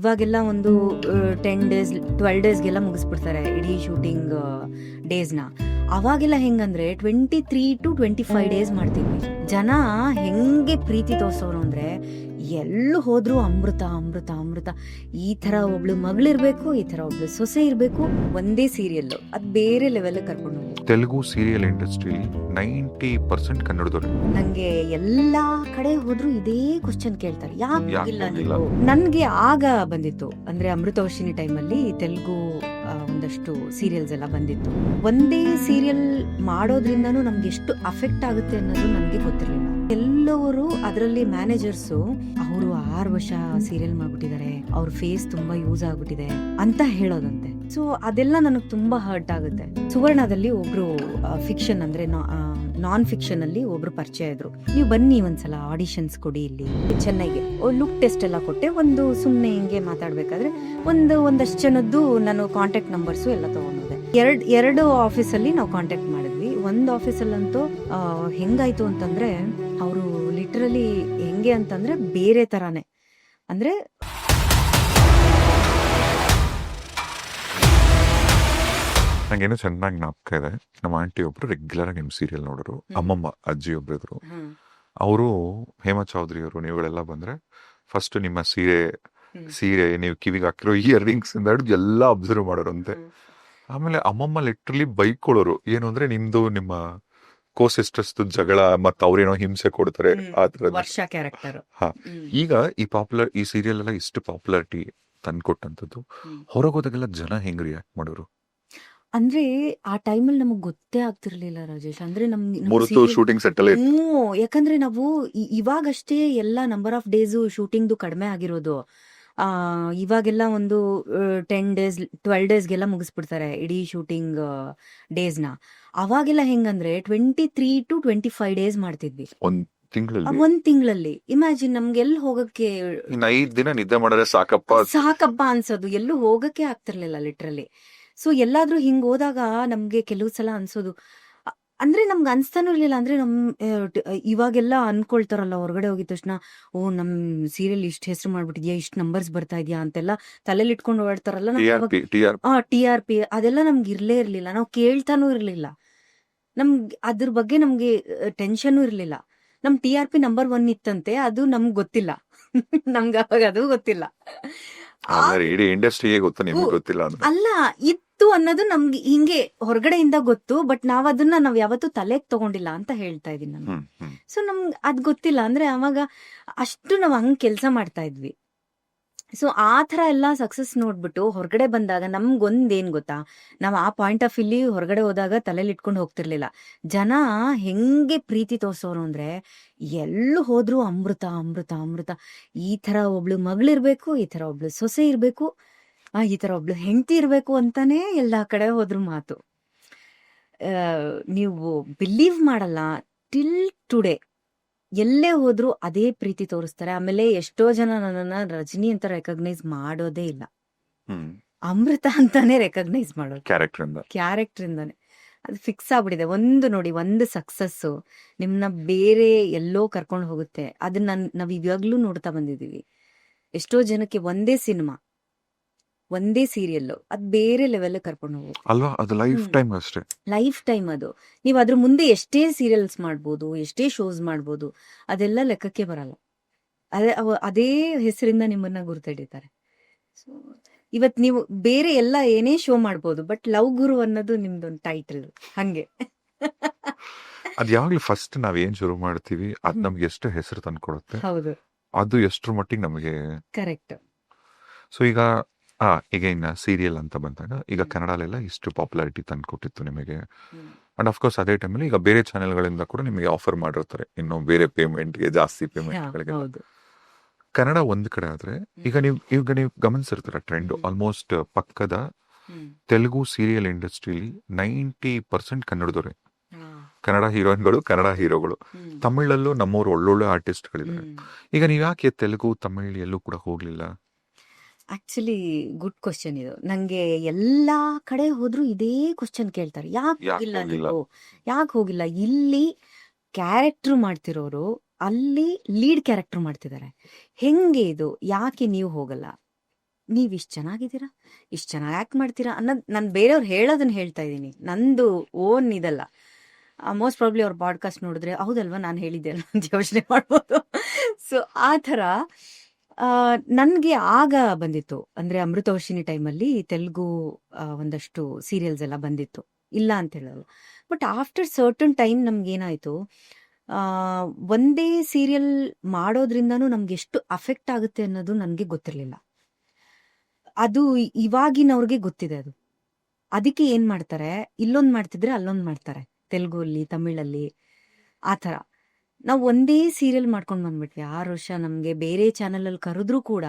ಇವಾಗೆಲ್ಲ ಒಂದು 10 ಡೇಸ್ 12 ಡೇಸ್ಗೆಲ್ಲ ಮುಗಿಸ್ಬಿಡ್ತಾರೆ ಇಡೀ ಶೂಟಿಂಗ್ ಡೇಸ್ನ. ಅವಾಗೆಲ್ಲ ಹೆಂಗಂದ್ರೆ 23 to 25 ಡೇಸ್ ಮಾಡ್ತಿದ್ವಿ. ಜನ ಹೆಂಗೆ ಪ್ರೀತಿ ತೋರ್ಸೋರು ಅಂದ್ರೆ ಎಲ್ಲೂ ಹೋದ್ರು ಅಮೃತ ಅಮೃತ ಅಮೃತ. ಈ ತರ ಒಬ್ಳು ಮಗಳಿರ್ಬೇಕು, ಈ ತರ ಒಬ್ಳು ಸೊಸೆ ಇರ್ಬೇಕು. ಒಂದೇ ಸೀರಿಯಲ್ ಅದ್ ಬೇರೆ ಲೆವೆಲ್ ಕರ್ಕೊಂಡು ಹೋಗ್ಬೇಕು. Telugu serial industry 90% ಕನ್ನಡದವ್ರೆ. ನಂಗೆ ಎಲ್ಲಾ ಕಡೆ ಹೋದ್ರು ಇದೇ ಕ್ವಶನ್ ಕೇಳ್ತಾರೆ, ಯಾಕೆ ಯಾಕ್ ಇಲ್ಲ ಹೋಗಿಲ್ಲ? ನೀವು? ನನ್ಗೆ ಆಗ ಬಂದಿತ್ತು ಅಂದ್ರೆ ಅಮೃತವರ್ಷಿಣಿ ಟೈಮಲ್ಲಿ ತೆಲುಗು ಒಂದಷ್ಟು ಸೀರಿಯಲ್ಸ್ ಎಲ್ಲ ಬಂದಿತ್ತು. ಒಂದೇ ಸೀರಿಯಲ್ ಮಾಡೋದ್ರಿಂದನೂ ನಮ್ಗೆ ಎಷ್ಟು ಅಫೆಕ್ಟ್ ಆಗುತ್ತೆ ಅನ್ನೋದು ನನ್ಗೆ ಗೊತ್ತಿರಲಿಲ್ಲ. ಎಲ್ಲವರು ಅದರಲ್ಲಿ ಮ್ಯಾನೇಜರ್ಸ್ ಅವರು 6 ವರ್ಷ ಸೀರಿಯಲ್ ಮಾಡ್ಬಿಟ್ಟಿದ್ದಾರೆ, ಅವ್ರ ಫೇಸ್ ತುಂಬಾ ಯೂಸ್ ಆಗ್ಬಿಟ್ಟಿದೆ ಅಂತ ಹೇಳೋದಂತೆ. ಸೊ ಅದೆಲ್ಲ ನನಗೆ ತುಂಬಾ ಹರ್ಟ್ ಆಗುತ್ತೆ. ಸುವರ್ಣದಲ್ಲಿ ಒಬ್ರು ಫಿಕ್ಷನ್ ಅಂದ್ರೆ ನಾನ್ ಫಿಕ್ಷನ್ ಅಲ್ಲಿ ಒಬ್ರು ಪರಿಚಯ ಇದ್ರು. ನೀವು ಬನ್ನಿ ಒಂದ್ಸಲ ಆಡಿಷನ್ಸ್ ಕೊಡಿ ಇಲ್ಲಿ ಚೆನ್ನೈಗೆ. ಲುಕ್ ಟೆಸ್ಟ್ ಎಲ್ಲ ಕೊಟ್ಟೆ. ಒಂದು ಸುಮ್ನೆ ಹಿಂಗೆ ಮಾತಾಡ್ಬೇಕಾದ್ರೆ ಒಂದಷ್ಟು ಜನದ್ದು ನಾನು ಕಾಂಟ್ಯಾಕ್ಟ್ ನಂಬರ್ಸು ಎಲ್ಲ ತಗೊಂಡಿದ್ದೆ. ಎರಡು ಆಫೀಸಲ್ಲಿ ನಾವು ಕಾಂಟ್ಯಾಕ್ಟ್ ಮಾಡಿದ್ವಿ. ಒಂದು ಆಫೀಸಲ್ಲಂತೂ ಹೆಂಗಾಯ್ತು ಅಂತಂದ್ರೆ ಅವರು ಲಿಟ್ರಲಿ ಹೆಂಗೆ ಅಂತಂದ್ರೆ ಬೇರೆ ತರಾನೇ ಅಂದ್ರೆ ನಂಗೇನೋ ಚೆನ್ನಾಗಿ ಜ್ಞಾಪಕ ಇದೆ. ನಮ್ಮ ಆಂಟಿ ಒಬ್ರು ರೆಗ್ಯುಲರ್ ಆಗಿ ನಿಮ್ ಸೀರಿಯಲ್ ನೋಡೋರು. ಅಮ್ಮಮ್ಮ ಅಜ್ಜಿ ಒಬ್ರು ಇದ್ರು. ಅವರು ಹೇಮಾ ಚೌಧರಿ ಅವರು ನೀವುಗಳೆಲ್ಲ ಬಂದ್ರೆ ಫಸ್ಟ್ ನಿಮ್ಮ ಸೀರೆ ನೀವು ಕಿವಿಗೆ ಹಾಕಿರೋ ಇಯರ್ ರಿಂಗ್ಸ್ ಇಂದ ಹಿಡ್ದು ಎಲ್ಲ ಅಬ್ಸರ್ವ್ ಮಾಡೋರಂತೆ. ಆಮೇಲೆ ಅಮ್ಮಮ್ಮ ಲಿಟ್ರಲಿ ಬೈಕೊಳ್ಳೋರು. ಏನು ಅಂದ್ರೆ ನಿಮ್ದು ನಿಮ್ಮ ಕೋ ಸಿಸ್ಟರ್ಸ್ ಜಗಳ ಮತ್ತ ಅವ್ರೇನೋ ಹಿಂಸೆ ಕೊಡ್ತಾರೆ ಆ ತರದ. ವರ್ಷ ಕ್ಯಾರೆಕ್ಟರ್. ಹಾ, ಈಗ ಈ ಸೀರಿಯಲ್ ಎಲ್ಲ ಇಷ್ಟು ಪಾಪ್ಯುಲಾರಿಟಿ ತಂದ್ಕೊಟ್ಟಂತದ್ದು ಹೊರಗೋದಾಗೆಲ್ಲ ಜನ ಹೆಂಗ್ ರಿಯಾಕ್ಟ್ ಮಾಡೋರು? ಅಂದ್ರೆ ಆ ಟೈಮಲ್ಲಿ ನಮಗ್ ಗೊತ್ತೇ ಆಗ್ತಿರ್ಲಿಲ್ಲ ರಾಜೇಶ್. ಅಂದ್ರೆ ಶೂಟಿಂಗ್ ಸೆಟ್ ಅಲ್ಲಿ ಯಾಕಂದ್ರೆ ನಾವು ಇವಾಗಷ್ಟೇ ಎಲ್ಲ ನಂಬರ್ ಆಫ್ ಡೇಸ್ ಶೂಟಿಂಗ್ದು ಕಡಿಮೆ ಆಗಿರೋದು. ಇವಾಗೆಲ್ಲ ಒಂದು 10 ಡೇಸ್ 12 ಡೇಸ್ಗೆಲ್ಲ ಮುಗಿಸ್ಬಿಡ್ತಾರೆ ಇಡೀ ಶೂಟಿಂಗ್ ಡೇಸ್ನ. ಅವಾಗೆಲ್ಲ ಹೆಂಗಂದ್ರೆ 23 to 25 ಡೇಸ್ ಮಾಡ್ತಿದ್ವಿ ಒಂದ್ ತಿಂಗಳಲ್ಲಿ. ಇಮ್ಯಾಜಿನ್ ನಮ್ಗೆ ಎಲ್ಲಿ ಹೋಗಕ್ಕೆ 5 ದಿನ ನಿದ್ದೆ ಮಾಡಿದ್ರೆ ಸಾಕಪ್ಪ ಅನ್ಸೋದು. ಎಲ್ಲೂ ಹೋಗಕ್ಕೆ ಆಗ್ತಿರ್ಲಿಲ್ಲ ಲಿಟ್ರಲಿ. ಸೊ ಎಲ್ಲಾದ್ರೂ ಹಿಂಗ್ ಹೋದಾಗ ನಮ್ಗೆ ಕೆಲವು ಸಲ ಅನ್ಸೋದು ಅಂದ್ರೆ ನಮ್ಗೆ ಅನ್ಸ್ತಾನೂ ಇರ್ಲಿಲ್ಲ. ಅಂದ್ರೆ ಇವಾಗೆಲ್ಲ ಅನ್ಕೊಳ್ತಾರಲ್ಲ ಹೊರಗಡೆ ಹೋಗಿದ ತಕ್ಷಣ, ಓ ನಮ್ ಸೀರಿಯಲ್ ಇಷ್ಟ ಹೆಸರು ಮಾಡ್ಬಿಟ್ಟಿದ್ಯಾ, ಇಷ್ಟ ನಂಬರ್ಸ್ ಬರ್ತಾ ಇದೆಯಾ ಅಂತೆಲ್ಲ ತಲೆಯಲ್ಲಿ ಇಟ್ಕೊಂಡು ಓಡಾಡ್ತಾರಲ್ಲ. TRP ಅದೆಲ್ಲ ನಮ್ಗೆ ಇರ್ಲೇ ಇರ್ಲಿಲ್ಲ. ನಾವು ಕೇಳ್ತಾನೂ ಇರ್ಲಿಲ್ಲ. ನಮ್ಗೆ ಅದ್ರ ಬಗ್ಗೆ ನಮ್ಗೆ ಟೆನ್ಷನ್ ಇರ್ಲಿಲ್ಲ. ನಮ್ TRP ನಂಬರ್ 1 ಇತ್ತಂತೆ, ಅದು ನಮ್ಗೆ ಗೊತ್ತಿಲ್ಲ. ನಮ್ಗೆ ಅವಾಗ ಅದು ಗೊತ್ತಿಲ್ಲ. ಇಂಡಸ್ಟ್ರಿಗೆ ಗೊತ್ತಿಲ್ಲ ಅಲ್ಲ, ಇತ್ತು ಅನ್ನೋದು ನಮ್ಗೆ ಹಿಂಗೆ ಹೊರಗಡೆಯಿಂದ ಗೊತ್ತು. ಬಟ್ ನಾವ್ ಯಾವತ್ತೂ ತಲೆಗೆ ತಗೊಂಡಿಲ್ಲ ಅಂತ ಹೇಳ್ತಾ ಇದೀನಿ ನಾನು. ಸೊ ನಮ್ಗೆ ಅದ್ ಗೊತ್ತಿಲ್ಲ. ಅಂದ್ರೆ ಅವಾಗ ಅಷ್ಟು ನಾವ್ ಹಂಗ್ ಕೆಲ್ಸ ಮಾಡ್ತಾ ಇದ್ವಿ. ಸೊ ಆ ತರ ಎಲ್ಲಾ ಸಕ್ಸಸ್ ನೋಡ್ಬಿಟ್ಟು ಹೊರಗಡೆ ಬಂದಾಗ ನಮ್ಗೊಂದೇನ್ ಗೊತ್ತಾ, ನಾವ್ ಆ ಪಾಯಿಂಟ್ ಆಫ್ ಇಲ್ಲಿ ಹೊರಗಡೆ ಹೋದಾಗ ತಲೆಯಲ್ಲಿ ಇಟ್ಕೊಂಡು ಹೋಗ್ತಿರ್ಲಿಲ್ಲ. ಜನ ಹೆಂಗೆ ಪ್ರೀತಿ ತೋರ್ಸೋರು ಅಂದ್ರೆ ಎಲ್ಲೂ ಹೋದ್ರು ಅಮೃತ ಅಮೃತ ಅಮೃತ. ಈ ತರ ಒಬ್ಳು ಮಗಳಿರ್ಬೇಕು, ಈ ತರ ಒಬ್ಳು ಸೊಸೆ ಇರ್ಬೇಕು, ಈ ತರ ಒಬ್ಳು ಹೆಂಡತಿ ಇರ್ಬೇಕು ಅಂತಾನೆ ಎಲ್ಲಾ ಕಡೆ ಹೋದ್ರು ಮಾತು. ನೀವು ಬಿಲೀವ್ ಮಾಡಲ್ಲ, ಟಿಲ್ ಟುಡೇ ಎಲ್ಲೇ ಹೋದ್ರು ಅದೇ ಪ್ರೀತಿ ತೋರಿಸ್ತಾರೆ. ಆಮೇಲೆ ಎಷ್ಟೋ ಜನ ನನ್ನನ್ನ ರಜನಿ ಅಂತ ರೆಕಗ್ನೈಸ್ ಮಾಡೋದೇ ಇಲ್ಲ, ಅಮೃತ ಅಂತಾನೆ ರೆಕಗ್ನೈಸ್ ಮಾಡೋದು. ಕ್ಯಾರೆಕ್ಟರಿಂದಾನೆ ಅದು ಫಿಕ್ಸ್ ಆಗ್ಬಿಟ್ಟಿದೆ. ಒಂದು ಸಕ್ಸಸ್ ನಿಮ್ನ ಬೇರೆ ಎಲ್ಲೋ ಕರ್ಕೊಂಡು ಹೋಗುತ್ತೆ. ಅದನ್ನ ನಾವ್ ಇವಾಗ್ಲೂ ನೋಡ್ತಾ ಬಂದಿದೀವಿ. ಎಷ್ಟೋ ಜನಕ್ಕೆ ಒಂದೇ ಸಿನಿಮಾ, ಒಂದೇ ಸೀರಿಯಲ್ ಅದ್ ಬೇರೆ ಲೆವೆಲ್ ಕರ್ಕೊಂಡು ಹೋಗುತ್ತೆ ಅಲ್ವಾ? ಅದು ಲೈಫ್ ಟೈಮ್ ಅದು. ನೀವು ಅದ್ರ ಮುಂದೆ ಎಷ್ಟೇ ಸೀರಿಯಲ್ಸ್ ಮಾಡ್ಬೋದು, ಎಷ್ಟೇ ಶೋಸ್ ಮಾಡ್ಬೋದು, ಅದೆಲ್ಲ ಲೆಕ್ಕಕ್ಕೆ ಬರಲ್ಲ. ಅದೇ ಹೆಸರಿಂದ ನಿಮ್ಮನ್ನ ಗುರುತಿಡಿತಾರೆ. ಸೊ ಇವತ್ ನೀವು ಬೇರೆ ಎಲ್ಲ ಏನೇ ಶೋ ಮಾಡ್ಬೋದು, ಬಟ್ ಲವ್ ಗುರು ಅನ್ನೋದು ನಿಮ್ದೊಂದು ಟೈಟಲ್ ಹಂಗೆ. ಅದ್ ಯಾವಾಗ್ಲೂ ಫಸ್ಟ್ ನಾವ್ ಏನ್ ಶುರು ಮಾಡ್ತೀವಿ ಅದ್ ನಮ್ಗೆ ಎಷ್ಟು ಹೆಸರು ತಂದ್ಕೊಡುತ್ತೆ. ಹೌದು, ಅದು ಎಷ್ಟ್ರ ಮಟ್ಟಿಗೆ ನಮಗೆ ಕರೆಕ್ಟ್. ಸೊ ಈಗ ಇನ್ನ ಸೀರಿಯಲ್ ಅಂತ ಬಂದಾಗ ಈಗ ಕನ್ನಡಲೆಲ್ಲ ಇಷ್ಟು ಪಾಪ್ಯುಲಾರಿಟಿ ತಂದ್ಕೊಟ್ಟಿತ್ತು ನಿಮಗೆ. ಅಂಡ್ ಅಫ್ಕೋರ್ಸ್ ಅದೇ ಟೈಮಲ್ಲಿ ಈಗ ಬೇರೆ ಚಾನೆಲ್ಗಳಿಂದ ಕೂಡ ನಿಮಗೆ ಆಫರ್ ಮಾಡಿರ್ತಾರೆ ಇನ್ನು ಬೇರೆ ಪೇಮೆಂಟ್ಗೆ, ಜಾಸ್ತಿ ಪೇಮೆಂಟ್ಗಳಿಗೆ. ಕನ್ನಡ ಒಂದ್ ಕಡೆ ಆದ್ರೆ ಈಗ ನೀವು ಗಮನಿಸಿರ್ತೀರ ಟ್ರೆಂಡ್, ಆಲ್ಮೋಸ್ಟ್ ಪಕ್ಕದ ತೆಲುಗು ಸೀರಿಯಲ್ ಇಂಡಸ್ಟ್ರಿಲಿ 90% ಕನ್ನಡದವ್ರೆ. ಕನ್ನಡ ಹೀರೋಯಿನ್ಗಳು, ಕನ್ನಡ ಹೀರೋಗಳು. ತಮಿಳಲ್ಲೂ ನಮ್ಮವ್ರು ಒಳ್ಳೊಳ್ಳೆ ಆರ್ಟಿಸ್ಟ್ಗಳಿದ್ದಾರೆ. ಈಗ ನೀವ್ ಯಾಕೆ ತೆಲುಗು ತಮಿಳ್ ಎಲ್ಲೂ ಕೂಡ ಹೋಗ್ಲಿಲ್ಲ? ಆಕ್ಚುಲಿ ಗುಡ್ ಕ್ವಶನ್ ಇದು. ನಂಗೆ ಎಲ್ಲಾ ಕಡೆ ಹೋದ್ರು ಇದೇ ಕ್ವಶನ್ ಕೇಳ್ತಾರೆ, ಯಾಕೆ ಹೋಗಿಲ್ಲ? ಇಲ್ಲಿ ಕ್ಯಾರೆಕ್ಟರ್ ಮಾಡ್ತಿರೋರು ಅಲ್ಲಿ ಲೀಡ್ ಕ್ಯಾರೆಕ್ಟರ್ ಮಾಡ್ತಿದ್ದಾರೆ, ಹೆಂಗೆ ಇದು, ಯಾಕೆ ನೀವು ಹೋಗಲ್ಲ? ನೀವು ಇಷ್ಟು ಚೆನ್ನಾಗಿದ್ದೀರಾ, ಇಷ್ಟು ಚೆನ್ನಾಗಿ ಆ್ಯಕ್ಟ್ ಮಾಡ್ತೀರಾ ಅನ್ನೋದು ನಾನು ಬೇರೆಯವ್ರು ಹೇಳೋದನ್ನ ಹೇಳ್ತಾ ಇದ್ದೀನಿ, ನಂದು ಓನ್ ಇದಲ್ಲ. ಮೋಸ್ಟ್ ಪ್ರಾಬ್ಲಿ ಅವ್ರ ಪಾಡ್ಕಾಸ್ಟ್ ನೋಡಿದ್ರೆ ಹೌದಲ್ವಾ ನಾನು ಹೇಳಿದ್ದೆ ಅಲ್ವಾ ಅಂತ ಯೋಚನೆ ಮಾಡ್ಬೋದು. ಸೊ ಆ ಥರ ನನಗೆ ಆಗ ಬಂದಿತ್ತು, ಅಂದರೆ ಅಮೃತವರ್ಷಿಣಿ ಟೈಮಲ್ಲಿ ತೆಲುಗು ಒಂದಷ್ಟು ಸೀರಿಯಲ್ಸ್ ಎಲ್ಲ ಬಂದಿತ್ತು, ಇಲ್ಲ ಅಂತ ಹೇಳಲ್ಲ. ಬಟ್ ಆಫ್ಟರ್ ಸರ್ಟನ್ ಟೈಮ್ ನಮ್ಗೇನಾಯಿತು, ಒಂದೇ ಸೀರಿಯಲ್ ಮಾಡೋದ್ರಿಂದನೂ ನಮ್ಗೆ ಎಷ್ಟು ಅಫೆಕ್ಟ್ ಆಗುತ್ತೆ ಅನ್ನೋದು ನನಗೆ ಗೊತ್ತಿರಲಿಲ್ಲ. ಅದು ಇವಾಗಿನವ್ರಿಗೆ ಗೊತ್ತಿದೆ ಅದು. ಅದಕ್ಕೆ ಏನು ಮಾಡ್ತಾರೆ, ಇಲ್ಲೊಂದು ಮಾಡ್ತಿದ್ರೆ ಅಲ್ಲೊಂದು ಮಾಡ್ತಾರೆ, ತೆಲುಗಲ್ಲಿ ತಮಿಳಲ್ಲಿ ಆ ಥರ. ನಾವು ಒಂದೇ ಸೀರಿಯಲ್ ಮಾಡ್ಕೊಂಡು ಬಂದ್ಬಿಟ್ವಿ 6 ವರ್ಷ. ನಮಗೆ ಬೇರೆ ಚಾನಲಲ್ಲಿ ಕರೆದ್ರೂ ಕೂಡ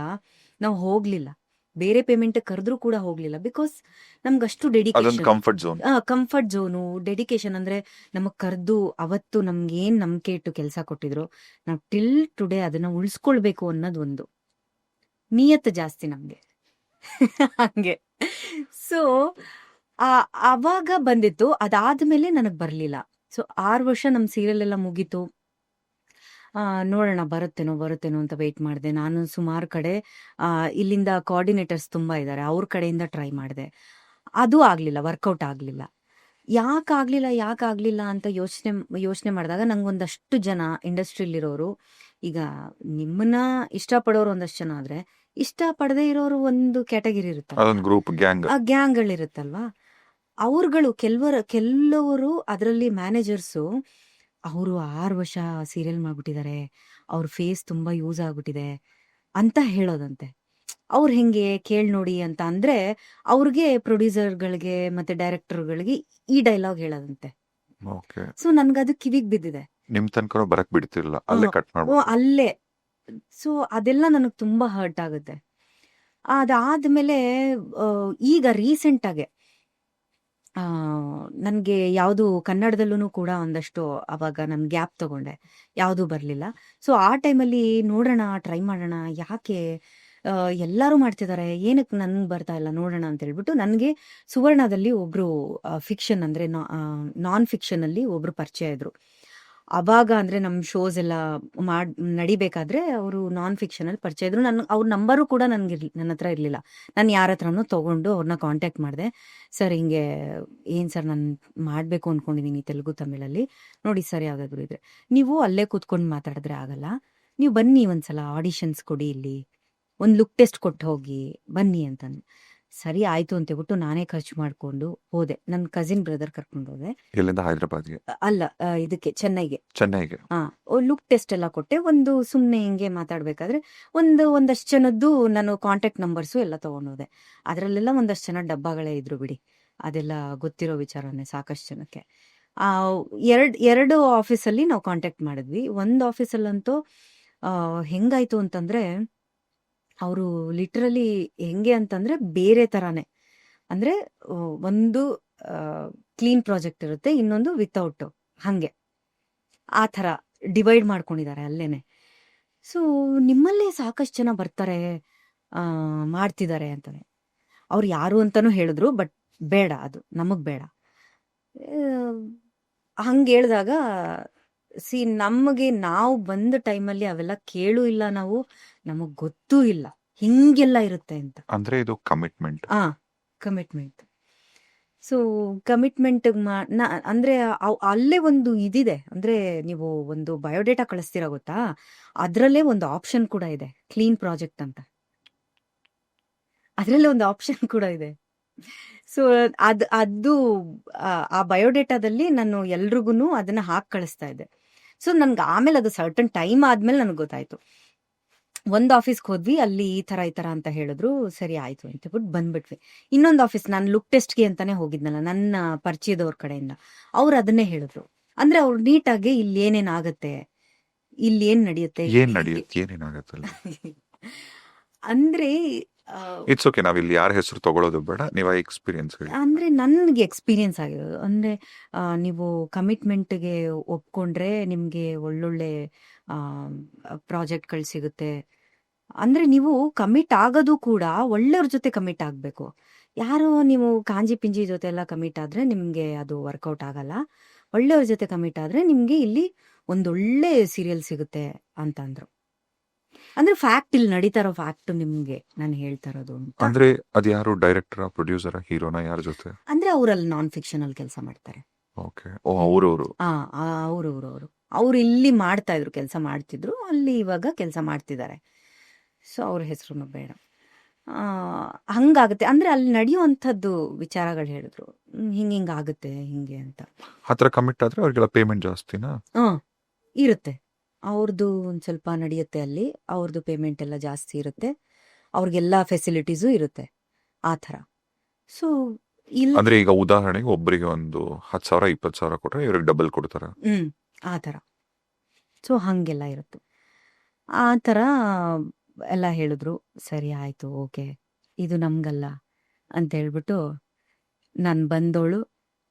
ನಾವು ಹೋಗಲಿಲ್ಲ, ಬೇರೆ ಪೇಮೆಂಟ್ ಕರೆದ್ರೂ ಕೂಡ ಹೋಗಲಿಲ್ಲ. ಬಿಕಾಸ್ ನಮ್ಗೆ ಅಷ್ಟು ಅದೊಂದು dedication, comfort zone. Comfort zone, dedication. ಅಂದರೆ ನಮಗೆ ಕರೆದು ಅವತ್ತು ನಮ್ಗೆ ಏನು ನಂಬಿಕೆ ಇಟ್ಟು ಕೆಲಸ ಕೊಟ್ಟಿದ್ರು, ನಾವು ಟಿಲ್ ಟುಡೇ ಅದನ್ನು ಉಳಿಸ್ಕೊಳ್ಬೇಕು ಅನ್ನೋದು ಒಂದು ನಿಯತ್ತು ಜಾಸ್ತಿ ನಮಗೆ. ಹಂಗೆ. ಸೊ ಅವಾಗ ಬಂದಿತ್ತು. ಅದಾದ್ಮೇಲೆ ನನಗೆ ಬರಲಿಲ್ಲ. ಸೊ 6 ವರ್ಷ ನಮ್ಮ ಸೀರಿಯಲ್ ಎಲ್ಲ ಮುಗೀತು. ನೋಡೋಣ ಬರುತ್ತೇನೋ ಅಂತ ವೆಯ್ಟ್ ಮಾಡಿದೆ. ನಾನು ಸುಮಾರು ಕಡೆ ಇಲ್ಲಿಂದ ಕೋಆರ್ಡಿನೇಟರ್ಸ್ ತುಂಬ ಇದ್ದಾರೆ, ಅವ್ರ ಕಡೆಯಿಂದ ಟ್ರೈ ಮಾಡಿದೆ. ಅದು ಆಗಲಿಲ್ಲ, ವರ್ಕೌಟ್ ಆಗಲಿಲ್ಲ. ಯಾಕಾಗಲಿಲ್ಲ ಅಂತ ಯೋಚನೆ ಮಾಡಿದಾಗ ನಂಗೊಂದಷ್ಟು ಜನ ಇಂಡಸ್ಟ್ರಿಯಲ್ಲಿರೋರು, ಈಗ ನಿಮ್ಮನ್ನ ಇಷ್ಟಪಡೋರು ಒಂದಷ್ಟು ಜನ ಆದರೆ ಇಷ್ಟಪಡದೇ ಇರೋರು ಒಂದು ಕ್ಯಾಟಗರಿ ಇರುತ್ತಲ್ಲ, ಅದೊಂದು ಗ್ರೂಪ್ ಗ್ಯಾಂಗ್. ಆ ಗ್ಯಾಂಗ್ಗಳಿರುತ್ತಲ್ವಾ, ಅವ್ರುಗಳು ಕೆಲವರು ಅದರಲ್ಲಿ ಮ್ಯಾನೇಜರ್ಸು, ಅವರು 6 ವರ್ಷ ಸೀರಿಯಲ್ ಮಾಡ್ಬಿಟ್ಟಿದ್ದಾರೆ, ಅವ್ರ ಫೇಸ್ ತುಂಬ ಯೂಸ್ ಆಗ್ಬಿಟ್ಟಿದೆ ಅಂತ ಹೇಳೋದಂತೆ. ಅವ್ರು ಹೆಂಗೆ ಕೇಳಿ ನೋಡಿ ಅಂತ ಅಂದರೆ ಅವ್ರಿಗೆ, ಪ್ರೊಡ್ಯೂಸರ್ಗಳಿಗೆ ಮತ್ತು ಡೈರೆಕ್ಟರ್ಗಳಿಗೆ ಈ ಡೈಲಾಗ್ ಹೇಳೋದಂತೆ. ಓಕೆ. ಸೊ ನನಗದು ಕಿವಿಗೆ ಬಿದ್ದಿದೆ. ನಿಮ್ ತನಕ ಬರಕ್ ಬಿಡ್ತಿರ್ಲಿಲ್ಲ, ಅಲ್ಲೇ ಕಟ್ ಮಾಡ್ಬೋದು. ಅಲ್ಲೇ. ಸೊ ಅದೆಲ್ಲ ನನಗೆ ತುಂಬ ಹರ್ಟ್ ಆಗುತ್ತೆ. ಅದಾದಮೇಲೆ ಈಗ ರೀಸೆಂಟಾಗೆ ನನಗೆ ಯಾವುದು ಕನ್ನಡದಲ್ಲೂ ಕೂಡ ಒಂದಷ್ಟು ಅವಾಗ ನಾನು ಗ್ಯಾಪ್ ತಗೊಂಡೆ, ಯಾವುದೂ ಬರಲಿಲ್ಲ. ಸೊ ಆ ಟೈಮಲ್ಲಿ ನೋಡೋಣ, ಟ್ರೈ ಮಾಡೋಣ, ಯಾಕೆ ಎಲ್ಲರೂ ಮಾಡ್ತಿದ್ದಾರೆ, ಏನಕ್ಕೆ ನನಗೆ ಬರ್ತಾ ಇಲ್ಲ ನೋಡೋಣ ಅಂತ ಹೇಳ್ಬಿಟ್ಟು ನನಗೆ ಸುವರ್ಣದಲ್ಲಿ ಒಬ್ಬರು ಫಿಕ್ಷನ್, ಅಂದರೆ ನಾನ್ ಫಿಕ್ಷನಲ್ಲಿ ಒಬ್ಬರು ಪರಿಚಯ ಇದ್ದರು. ಅವಾಗ ಅಂದರೆ ನಮ್ಮ ಶೋಸ್ ಎಲ್ಲ ನಡಿಬೇಕಾದ್ರೆ ಅವರು ನಾನ್ ಫಿಕ್ಷನಲ್ಲಿ ಪರಿಚಯ ಇದ್ರು. ಅವ್ರ ನಂಬರು ಕೂಡ ನನ್ನ ಹತ್ರ ಇರಲಿಲ್ಲ. ನಾನು ಯಾರ ಹತ್ರನೂ ತೊಗೊಂಡು ಅವ್ರನ್ನ ಕಾಂಟ್ಯಾಕ್ಟ್ ಮಾಡಿದೆ. ಸರ್ ಹಿಂಗೆ ಏನು ಸರ್, ನಾನು ಮಾಡಬೇಕು ಅಂದ್ಕೊಂಡಿದ್ದೀನಿ ತೆಲುಗು ತಮಿಳಲ್ಲಿ, ನೋಡಿ ಸರ್ ಯಾವುದಾದ್ರು ಇದ್ರೆ. ನೀವು ಅಲ್ಲೇ ಕೂತ್ಕೊಂಡು ಮಾತಾಡಿದ್ರೆ ಆಗಲ್ಲ, ನೀವು ಬನ್ನಿ ಒಂದ್ಸಲ ಆಡಿಷನ್ಸ್ ಕೊಡಿ, ಇಲ್ಲಿ ಒಂದು ಲುಕ್ ಟೆಸ್ಟ್ ಕೊಟ್ಟು ಹೋಗಿ ಬನ್ನಿ ಅಂತಂದು. ಸರಿ ಆಯಿತು ಅಂತ ಹೇಳ್ಬಿಟ್ಟು ನಾನೇ ಖರ್ಚು ಮಾಡಿಕೊಂಡು ಹೋದೆ. ನನ್ನ ಕಸಿನ್ ಬ್ರದರ್ ಕರ್ಕೊಂಡು ಹೋದೆ. ಎಲ್ಲಿಂದ? ಹೈದರಾಬಾದ್ಗೆ? ಅಲ್ಲ, ಇದಕ್ಕೆ ಚೆನ್ನೈಗೆ. ಚೆನ್ನೈಗೆ. ಲುಕ್ ಟೆಸ್ಟ್ ಎಲ್ಲ ಕೊಟ್ಟೆ. ಒಂದು ಸುಮ್ಮನೆ ಹಿಂಗೆ ಮಾತಾಡಬೇಕಾದ್ರೆ ಒಂದಷ್ಟು ಜನದ್ದು ನಾನು ಕಾಂಟ್ಯಾಕ್ಟ್ ನಂಬರ್ಸು ಎಲ್ಲ ತೊಗೊಂಡೋದೆ. ಅದರಲ್ಲೆಲ್ಲ ಒಂದಷ್ಟು ಜನ ಡಬ್ಬಗಳೇ ಇದ್ರು ಬಿಡಿ, ಅದೆಲ್ಲ ಗೊತ್ತಿರೋ ವಿಚಾರನೇ ಸಾಕಷ್ಟು ಜನಕ್ಕೆ. ಎರಡು ಆಫೀಸಲ್ಲಿ ನಾವು ಕಾಂಟ್ಯಾಕ್ಟ್ ಮಾಡಿದ್ವಿ. ಒಂದು ಆಫೀಸಲ್ಲಂತೂ ಹೆಂಗಾಯಿತು ಅಂತಂದರೆ, ಅವರು ಲಿಟ್ರಲಿ ಹೆಂಗೆ ಅಂತಂದರೆ ಬೇರೆ ಥರನೇ, ಅಂದರೆ ಒಂದು ಕ್ಲೀನ್ ಪ್ರಾಜೆಕ್ಟ್ ಇರುತ್ತೆ, ಇನ್ನೊಂದು ವಿತೌಟು, ಹಾಗೆ ಆ ಥರ ಡಿವೈಡ್ ಮಾಡ್ಕೊಂಡಿದ್ದಾರೆ ಅಲ್ಲೇ. ಸೊ ನಿಮ್ಮಲ್ಲೇ ಸಾಕಷ್ಟು ಜನ ಬರ್ತಾರೆ, ಮಾಡ್ತಿದ್ದಾರೆ ಅಂತಾನೆ ಅವ್ರು ಯಾರು ಅಂತಲೂ ಹೇಳಿದ್ರು. ಬಟ್ ಬೇಡ, ಅದು ನಮಗೆ ಬೇಡ. ಹಂಗೆ ಹೇಳಿದಾಗ ನಾವು ಬಂದ ಟೈಮಲ್ಲಿ ಅವೆಲ್ಲ ಕೇಳೂ ಇಲ್ಲ, ನಮಗೆ ಗೊತ್ತೂ ಇಲ್ಲ ಹಿಂಗೆಲ್ಲ ಇರುತ್ತೆ ಅಂತ. ಅಂದ್ರೆ ಇದು ಕಮಿಟ್ಮೆಂಟ್. ಕಮಿಟ್ಮೆಂಟ್. ಸೊ ಕಮಿಟ್ಮೆಂಟಿಗೆ ಅಂದರೆ ಅಲ್ಲೇ ಒಂದು ಇದಿದೆ, ಅಂದರೆ ನೀವು ಒಂದು ಬಯೋಡೇಟಾ ಕಳಿಸ್ತೀರಾ ಗೊತ್ತಾ, ಅದರಲ್ಲೇ ಒಂದು ಆಪ್ಷನ್ ಕೂಡ ಇದೆ, ಕ್ಲೀನ್ ಪ್ರಾಜೆಕ್ಟ್ ಅಂತ. ಅದರಲ್ಲೇ ಒಂದು ಆಪ್ಷನ್ ಕೂಡ ಇದೆ. ಸೊ ಅದು ಆ ಬಯೋಡೇಟಾದಲ್ಲಿ ನಾನು ಎಲ್ರಿಗೂ ಅದನ್ನು ಹಾಕಿ ಕಳಿಸ್ತಾ ಇದ್ದೆ. ಸೊ ನನ್ಗೆ ಆಮೇಲೆ ಅದು ಸರ್ಟನ್ ಟೈಮ್ ಆದಮೇಲೆ ನನಗೆ ಗೊತ್ತಾಯಿತು. ಒಂದು ಆಫೀಸ್ಗೆ ಹೋದ್ವಿ, ಅಲ್ಲಿ ಈ ಥರ ಅಂತ ಹೇಳಿದ್ರು. ಸರಿ ಆಯಿತು ಅಂತ ಹೇಳ್ಬಿಟ್ಟು ಬಂದ್ಬಿಟ್ವಿ. ಇನ್ನೊಂದು ಆಫೀಸ್, ನಾನು ಲುಕ್ ಟೆಸ್ಟ್ಗೆ ಅಂತಲೇ ಹೋಗಿದ್ನಲ್ಲ ನನ್ನ ಪರಿಚಯದವ್ರ ಕಡೆಯಿಂದ, ಅವ್ರು ಅದನ್ನೇ ಹೇಳಿದ್ರು. ಅಂದರೆ ಅವ್ರು ನೀಟಾಗಿ ಇಲ್ಲಿ ಏನೇನಾಗುತ್ತೆ, ಇಲ್ಲಿ ಏನು ನಡೆಯುತ್ತೆ, ಏನೇನಾಗತ್ತಲ್ಲ ಅಂದರೆ ಇಟ್ಸ್ ಓಕೆ. ನಾವಿಲ್ಲಿ ಯಾರ ಹೆಸರು ತಗೊಳ್ಳೋದು ಬೇಡ, ನೀವು ಎಕ್ಸ್ಪೀರಿಯನ್ಸ್ ಹೇಳಿ. ಅಂದರೆ ನನಗೆ ಎಕ್ಸ್ಪೀರಿಯನ್ಸ್ ಆಗಿರೋದು, ಅಂದರೆ ನೀವು ಕಮಿಟ್ಮೆಂಟ್ಗೆ ಒಪ್ಕೊಂಡ್ರೆ ನಿಮಗೆ ಒಳ್ಳೊಳ್ಳೆ ಪ್ರಾಜೆಕ್ಟ್ಗಳು ಸಿಗುತ್ತೆ. ಅಂದರೆ ನೀವು ಕಮಿಟ್ ಆಗೋದು ಕೂಡ ಒಳ್ಳೆಯವ್ರ ಜೊತೆ ಕಮಿಟ್ ಆಗಬೇಕು. ಯಾರೋ ನೀವು ಕಾಂಜಿ ಪಿಂಜಿ ಜೊತೆ ಎಲ್ಲ ಕಮಿಟ್ ಆದರೆ ನಿಮಗೆ ಅದು ವರ್ಕೌಟ್ ಆಗಲ್ಲ. ಒಳ್ಳೆಯವ್ರ ಜೊತೆ ಕಮಿಟ್ ಆದರೆ ನಿಮಗೆ ಇಲ್ಲಿ ಒಂದೊಳ್ಳೆ ಸೀರಿಯಲ್ ಸಿಗುತ್ತೆ ಅಂತಂದರು. ಅಂದ್ರೆ ಫ್ಯಾಕ್ಟ್ ಇಲ್ಲಿ ನಡೀತಾ ಇರೋ ಫ್ಯಾಕ್ಟ್ ನಿಮ್ಗೆ ನಾನು ಹೇಳ್ತಾ ಇರೋದು ಅಂತ. ಅಂದ್ರೆ ಅದ್ ಯಾರು ಡೈರೆಕ್ಟರ್ ಪ್ರೊಡ್ಯೂಸರ್ ಹೀರೋನ ಯಾರ ಜೊತೆ? ಅಂದ್ರೆ ಅವರಲ್ಲಿ ನಾನ್ ಫಿಕ್ಷನ್ ಅಲ್ಲಿ ಕೆಲಸ ಮಾಡ್ತಾರೆ. ಓಕೆ. ಓ ಅವ್ರವ್ರು. ಅವ್ರು ಇಲ್ಲಿ ಮಾಡ್ತಾ ಇದ್ರು, ಕೆಲಸ ಮಾಡ್ತಿದ್ರು, ಅಲ್ಲಿ ಇವಾಗ ಕೆಲಸ ಮಾಡ್ತಿದ್ದಾರೆ. ಸೊ ಅವ್ರ ಹೆಸರು ಬೇಡ. ಹಂಗಾಗುತ್ತೆ ಅಂದ್ರೆ ಅಲ್ಲಿ ನಡೆಯುವಂಥದ್ದು ವಿಚಾರಗಳು ಹೇಳಿದ್ರು, ಹಿಂಗಾಗುತ್ತೆ ಹಿಂಗೆ ಅಂತ. ಹತ್ರ ಕಮಿಟ್ ಆದ್ರೆ ಅವ್ರಿಗೆಲ್ಲ ಪೇಮೆಂಟ್ ಜಾಸ್ತಿನಾ? ಇರುತ್ತೆ, ಅವ್ರದ್ದು ಒಂದು ಸ್ವಲ್ಪ ನಡೆಯುತ್ತೆ ಅಲ್ಲಿ, ಅವ್ರದ್ದು ಪೇಮೆಂಟ್ ಎಲ್ಲ ಜಾಸ್ತಿ ಇರುತ್ತೆ, ಅವ್ರಿಗೆಲ್ಲ ಫೆಸಿಲಿಟೀಸು ಇರುತ್ತೆ ಆ ಥರ. ಸೊ ಇಲ್ಲ ಅಂದ್ರೆ ಈಗ ಉದಾಹರಣೆಗೆ ಒಬ್ಬರಿಗೆ ಒಂದು 10,000 20,000 ಕೊಟ್ರೆ ಇವ್ರಿಗೆ ಡಬಲ್ ಕೊಡ್ತಾರ. ಆ ಥರ. ಸೊ ಹಾಗೆಲ್ಲ ಇರುತ್ತೆ. ಆ ಥರ ಎಲ್ಲ ಹೇಳಿದ್ರು. ಸರಿ ಆಯಿತು, ಓಕೆ, ಇದು ನಮಗಲ್ಲ ಅಂತ ಹೇಳ್ಬಿಟ್ಟು ನಾನು ಬಂದೋಳು,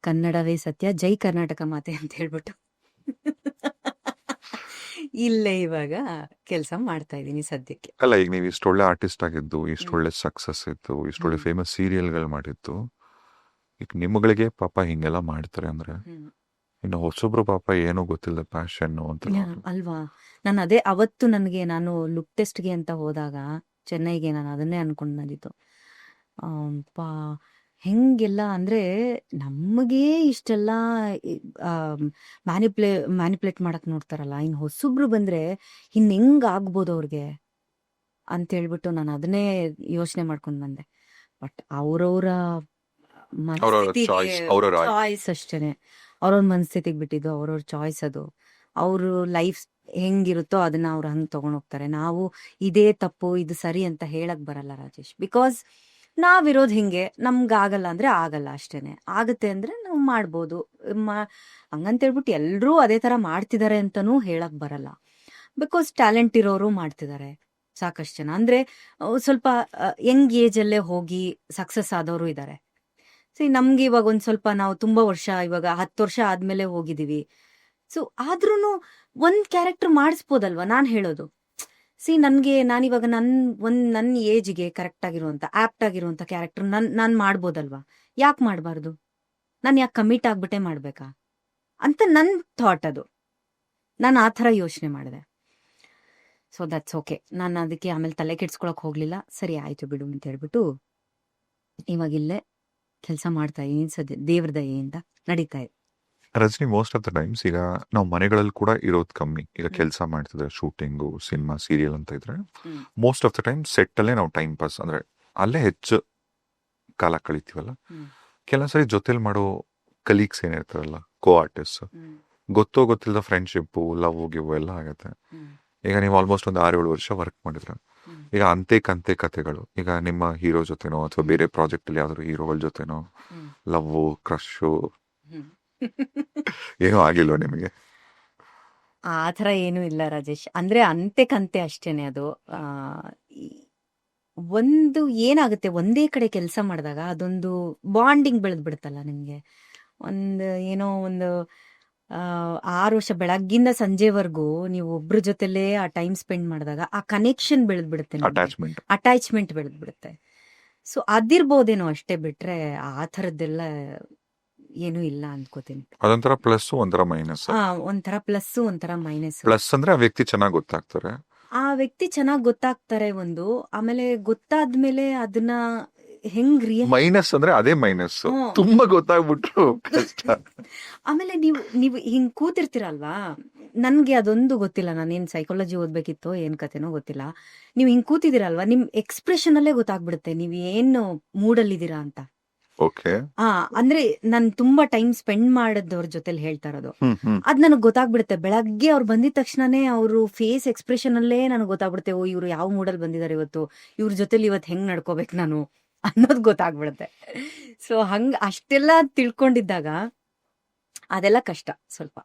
ಕನ್ನಡವೇ ಸತ್ಯ, ಜೈ ಕರ್ನಾಟಕ ಮಾತೆ ಅಂತ ಹೇಳ್ಬಿಟ್ಟು ಇಲ್ಲೇ ಇವಾಗ ಕೆಲಸ ಮಾಡ್ತಾ ಇದ್ದೀನಿ ಸದ್ಯಕ್ಕೆ. ಅಲ್ಲ, ಈಗ ನೀವು ಇಷ್ಟೊಳ್ಳೆ ಆರ್ಟಿಸ್ಟ್ ಆಗಿದ್ದು, ಇಷ್ಟೊಳ್ಳೆ ಸಕ್ಸಸ್ ಇತ್ತು, ಇಷ್ಟೊಳ್ಳೆ ಫೇಮಸ್ ಸೀರಿಯಲ್ಗಳು ಮಾಡಿತ್ತು, ಈಗ ನಿಮ್ಗಳಿಗೆ ಪಾಪ ಹಿಂಗೆಲ್ಲ ಮಾಡ್ತಾರೆ ಅಂದ್ರೆ ಇನ್ನು ಹೊಸೊಬ್ರು ಪಾಪ ಏನೋ ಗೊತ್ತಿಲ್ಲ ಪ್ಯಾಷನ್ ಅಂತ ಅಲ್ವಾ. ನಾನು ಅದೇ ಅವತ್ತು ನಾನು ಲುಕ್ ಟೆಸ್ಟ್ಗೆ ಅಂತ ಹೋದಾಗ ಚೆನ್ನೈಗೆ, ನಾನು ಅದನ್ನೇ ಅನ್ಕೊಂಡು ಬಂದಿತ್ತು. ಹೆಂಗೆಲ್ಲ ಅಂದ್ರೆ ನಮಗೆ ಇಷ್ಟೆಲ್ಲ ಮ್ಯಾನಿಪ್ಯುಲೇಟ್ ಮಾಡಕ್ ನೋಡ್ತಾರಲ್ಲ, ಇನ್ನು ಹೊಸೊಬ್ರು ಬಂದ್ರೆ ಹೆಂಗ್ ಆಗ್ಬೋದು ಅವ್ರಿಗೆ ಅಂತ ಹೇಳ್ಬಿಟ್ಟು ನಾನು ಅದನ್ನೇ ಯೋಚನೆ ಮಾಡ್ಕೊಂಡು ಬಂದೆ. ಬಟ್ ಅವ್ರವ್ರ ಚಾಯ್ಸ್ ಅಷ್ಟೇನೆ, ಅವ್ರವ್ರ ಮನಸ್ಥಿತಿಗೆ ಬಿಟ್ಟಿದ್ದು, ಅವ್ರವ್ರ ಚಾಯ್ಸ್ ಅದು. ಅವರು ಲೈಫ್ ಹೆಂಗಿರುತ್ತೋ ಅದನ್ನ ಅವ್ರು ಹಂಗೆ ತಗೊಂಡೋಗ್ತಾರೆ. ನಾವು ಇದೇ ತಪ್ಪು ಇದು ಸರಿ ಅಂತ ಹೇಳಕ್ ಬರಲ್ಲ ರಾಜೇಶ್. ಬಿಕಾಸ್ ನಾವಿರೋದು ಹಿಂಗೆ, ನಮ್ಗಾಗಲ್ಲ ಅಂದ್ರೆ ಆಗಲ್ಲ ಅಷ್ಟೇನೆ, ಆಗುತ್ತೆ ಅಂದ್ರೆ ನಾವು ಮಾಡ್ಬೋದು. ಹಂಗಂತೇಳ್ಬಿಟ್ಟು ಎಲ್ರೂ ಅದೇ ತರ ಮಾಡ್ತಿದ್ದಾರೆ ಅಂತನೂ ಹೇಳಕ್ ಬರಲ್ಲ. ಬಿಕಾಸ್ ಟ್ಯಾಲೆಂಟ್ ಇರೋರು ಮಾಡ್ತಿದ್ದಾರೆ ಸಾಕಷ್ಟು ಜನ. ಅಂದ್ರೆ ಸ್ವಲ್ಪ ಯಂಗ್ ಏಜ್ ಅಲ್ಲೇ ಹೋಗಿ ಸಕ್ಸಸ್ ಆದವರು ಇದ್ದಾರೆ. ನಮ್ಗೆ ಇವಾಗ ಒಂದ್ ಸ್ವಲ್ಪ, ನಾವು ತುಂಬಾ ವರ್ಷ, ಇವಾಗ 10 ವರ್ಷ ಆದ್ಮೇಲೆ ಹೋಗಿದೀವಿ. ಸೊ ಆದ್ರೂನು ಒಂದ್ ಕ್ಯಾರೆಕ್ಟರ್ ಮಾಡಿಸ್ಬೋದಲ್ವಾ, ನಾನ್ ಹೇಳೋದು. ನಾನಿವಾಗ ನನ್ನ ಏಜ್ಗೆ ಕರೆಕ್ಟ್ ಆಗಿರುವಂತ, ಆಪ್ಟ್ ಆಗಿರುವಂತ ಕ್ಯಾರೆಕ್ಟರ್ ನಾನ್ ಮಾಡ್ಬೋದಲ್ವಾ, ಯಾಕೆ ಮಾಡ್ಬಾರ್ದು? ನಾನು ಯಾಕೆ ಕಮಿಟ್ ಆಗ್ಬಿಟ್ಟೆ ಮಾಡ್ಬೇಕಾ ಅಂತ ನನ್ ಥಾಟ್ ಅದು. ನಾನು ಆ ಥರ ಯೋಚನೆ ಮಾಡಿದೆ. So that's okay. ನಾನು ಅದಕ್ಕೆ ಆಮೇಲೆ ತಲೆ ಕೆಡ್ಸ್ಕೊಳಕ್ ಹೋಗ್ಲಿಲ್ಲ. ಸರಿ ಆಯ್ತು ಬಿಡು ಅಂತ ಹೇಳ್ಬಿಟ್ಟು ಇವಾಗಿಲ್ಲೇ ಕೆಲಸ ಮಾಡ್ತಾ ಇದೀನಿ ಸದ್ಯ, ದೇವ್ರ ದಯೆಯಿಂದ ನಡೀತಾ ಇದೆ. Rajani, most of the times ಈಗ ನಾವು ಮನೆಗಳಲ್ಲಿ ಕೂಡ ಇರೋದು ಕಮ್ಮಿ. ಈಗ ಕೆಲಸ ಮಾಡ್ತಿದ್ರೆ ಶೂಟಿಂಗು, ಸಿನಿಮಾ, ಸೀರಿಯಲ್ ಅಂತ ಇದ್ರೆ most of the time set ಅಲ್ಲೇ ನಾವು ಟೈಮ್ ಪಾಸ್, ಅಂದ್ರೆ ಅಲ್ಲೇ ಹೆಚ್ಚು ಕಾಲ ಕಳಿತೀವಲ್ಲ. ಕೆಲವು ಸರಿ ಜೊತೆಲಿ ಮಾಡೋ ಕಲೀಗ್ಸ್ ಏನಿರ್ತಾರಲ್ಲ, ಕೋ ಆರ್ಟಿಸ್ಟ್, ಗೊತ್ತಿಲ್ಲದ ಫ್ರೆಂಡ್ಶಿಪ್ಪು, ಲವ್ ಗಿವ್ ಎಲ್ಲ ಆಗತ್ತೆ. ಈಗ ನೀವು ಆಲ್ಮೋಸ್ಟ್ ಒಂದು 6-7 ವರ್ಷ ವರ್ಕ್ ಮಾಡಿದ್ರೆ, ಈಗ ಅಂತೆ ಕಥೆಗಳು, ಈಗ ನಿಮ್ಮ ಹೀರೋ ಜೊತೆನೋ ಅಥವಾ ಬೇರೆ ಪ್ರಾಜೆಕ್ಟ್ ಅಲ್ಲಿ ಯಾವ್ದಾದ್ರು ಹೀರೋಗಳ ಜೊತೆನೋ ಲವ್, ಕ್ರಶು ಏನೂ ಆಗಿಲ್ವ ನಿಮಗೆ? ಆ ಥರ ಏನೂ ಇಲ್ಲ ರಾಜೇಶ್. ಅಂದ್ರೆ ಅಂತೆ ಅಷ್ಟೇನೆ ಅದು. ಒಂದು ಏನಾಗುತ್ತೆ, ಒಂದೇ ಕಡೆ ಕೆಲಸ ಮಾಡಿದಾಗ ಅದೊಂದು ಬಾಂಡಿಂಗ್ ಬೆಳೆದ್ಬಿಡುತ್ತಲ್ಲ ನಿಮ್ಗೆ. ಒಂದು 6 ವರ್ಷ ಬೆಳಗ್ಗಿಂದ ಸಂಜೆವರೆಗೂ ನೀವು ಒಬ್ರ ಜೊತೆಲೇ ಆ ಟೈಮ್ ಸ್ಪೆಂಡ್ ಮಾಡಿದಾಗ ಆ ಕನೆಕ್ಷನ್ ಬೆಳೆದ್ಬಿಡುತ್ತೆ, ಅಟ್ಯಾಚ್ಮೆಂಟ್ ಬೆಳೆದ್ಬಿಡುತ್ತೆ. ಸೊ ಅದಿರ್ಬೋದೇನೋ ಅಷ್ಟೇ, ಬಿಟ್ರೆ ಆ ಥರದ್ದೆಲ್ಲ ಏನೂ ಇಲ್ಲ ಅನ್ಕೋತೀನಿ. ಅದೊಂಥರ ಪ್ಲಸ್, ಒಂಥರ ಮೈನಸ್. ಒಂಥರ ಪ್ಲಸ್, ಒಂಥರ ಮೈನಸ್. ಪ್ಲಸ್ ಅಂದ್ರೆ ಆ ವ್ಯಕ್ತಿ ಚೆನ್ನಾಗಿ ಗೊತ್ತಾಗ್ತಾರೆ, ಒಂದು. ಆಮೇಲೆ ಗೊತ್ತಾದ್ಮೇಲೆ ಅದನ್ನ ಹೆಂಗ್ ಮೈನಸ್ ಅಂದ್ರೆ ಅದೇ ಮೈನಸ್, ತುಂಬಾ ಗೊತ್ತಾಗ್ಬಿಟ್ರು ಕಷ್ಟ. ಆಮೇಲೆ ನೀವು ಹಿಂಗ್ ಕೂತಿರ್ತೀರಲ್ವಾ, ನನ್ಗೆ ಅದೊಂದು ಗೊತ್ತಿಲ್ಲ, ನಾನೇನ್ ಸೈಕಾಲಜಿ ಓದ್ಬೇಕಿತ್ತೋ ಏನ್ ಕತೆನೋ ಗೊತ್ತಿಲ್ಲ. ನೀವು ಹಿಂಗ್ ಕೂತಿದ್ದೀರಲ್ವಾ, ನಿಮ್ ಎಕ್ಸ್ಪ್ರೆಷನ್ ಅಲ್ಲೇ ಗೊತ್ತಾಗ್ಬಿಡುತ್ತೆ ನೀವ್ ಏನು ಮೂಡಲ್ಲಿದ್ದೀರಾ ಅಂತ. ಓಕೆ. ಅಂದ್ರೆ ನಾನ್ ತುಂಬಾ ಟೈಮ್ ಸ್ಪೆಂಡ್ ಮಾಡೋದವ್ರ ಜೊತೆಲಿ ಹೇಳ್ತಾ ಇರೋದು, ಅದ್ ನನಗ್ ಗೊತ್ತಾಗ್ಬಿಡುತ್ತೆ. ಬೆಳಗ್ಗೆ ಅವ್ರು ಬಂದಿದ ತಕ್ಷಣನೇ ಅವ್ರು ಫೇಸ್ ಎಕ್ಸ್ಪ್ರೆಷನ್ ಅಲ್ಲೇ ನನಗ್ ಗೊತ್ತಾಗ್ಬಿಡುತ್ತೆ, ಓ ಇವ್ರು ಯಾವ ಮೂಡಲ್ ಬಂದಿದ್ದಾರೆ ಇವತ್ತು, ಇವ್ರ ಜೊತೆಲಿ ಇವತ್ತು ಹೆಂಗ್ ನಡ್ಕೋಬೇಕು ನಾನು ಅನ್ನೋದು ಗೊತ್ತಾಗ್ಬಿಡುತ್ತೆ. ಸೊ ಅಷ್ಟೆಲ್ಲ ತಿಳ್ಕೊಂಡಿದ್ದಾಗ ಅದೆಲ್ಲ ಕಷ್ಟ ಸ್ವಲ್ಪ.